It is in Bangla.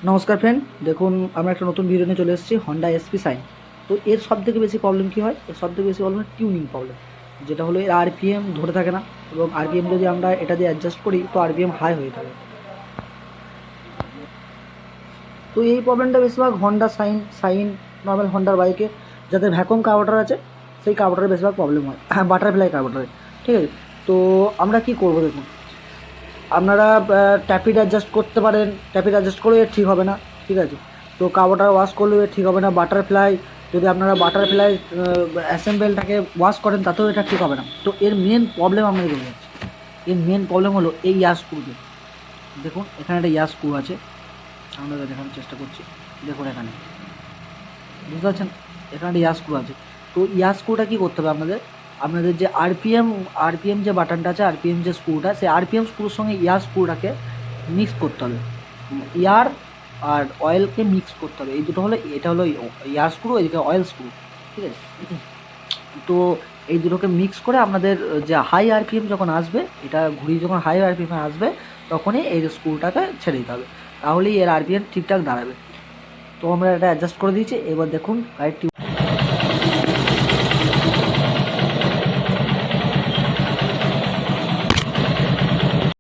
নমস্কার ফ্রেন্ড, দেখুন আমরা একটা নতুন ভিডিও নিয়ে চলে এসেছি হন্ডা এসপি সাইন। তো এর সবথেকে বেশি প্রবলেম কী হয়? এর সবথেকে বেশি প্রবলেম টিউনিং প্রবলেম, যেটা হলো এর আরপিএম ধরে থাকে না। এবং আরপিএম যদি আমরা এটা দিয়ে অ্যাডজাস্ট করি তো আরপিএম হাই হয়ে থাকে। তো এই প্রবলেমটা বেশিরভাগ হন্ডা সাইন নর্মাল হন্ডার বাইকে যাদের ভ্যাকুয়াম কার্বোরেটর আছে সেই কার্বোরেটরে বেশিরভাগ প্রবলেম হয়, বাটারফ্লাই কার্বোরেটরে। ঠিক আছে, তো আমরা কি করবো দেখুন, আপনারা ট্যাপিড অ্যাডজাস্ট করতে পারেন, ট্যাপিড অ্যাডজাস্ট করলে ঠিক হবে না। ঠিক আছে, তো কার্বোরেটর ওয়াশ করলেও ঠিক হবে না। বাটারফ্লাই যদি আপনারা বাটারফ্লাই অ্যাসেম্বলটাকে ওয়াশ করেন তাতেও এটা ঠিক হবে না। তো এর মেন প্রবলেম আপনাদের বলে যাচ্ছে, এর মেন প্রবলেম হলো এই ইয়ার স্ক্রুতে। দেখুন এখানে একটা ইয়ার স্ক্রু আছে, আপনাদের দেখানোর চেষ্টা করছি। দেখুন এখানে বুঝতে পারছেন, এখানে একটা ইয়ার স্ক্রু আছে। তো ইয়ার স্ক্রুটা কী করতে হবে আপনাদের, আপনাদের যে আরপিএম যে বাটনটা আছে, আরপিএম যে স্ক্রুটা, সেই আরপিএম স্ক্রুর সঙ্গে ইয়ার স্ক্রুটাকে মিক্স করতে হবে। ইয়ার আর অয়েলকে মিক্স করতে হবে, এই দুটো হলো, এটা হলো ইয়ার স্ক্রু, এদিকে অয়েল স্ক্রু। ঠিক আছে, তো এই দুটোকে মিক্স করে আপনাদের যে হাই আরপিএম যখন আসবে, এটা ঘুরিয়ে যখন হাই আরপিএম আসবে তখনই এই স্ক্রুটাকে ছেড়ে দিতে হবে, তাহলেই এর আরপিএম ঠিকঠাক দাঁড়াবে। তো আমরা এটা অ্যাডজাস্ট করে দিয়েছি। এবার দেখুন গাড়ির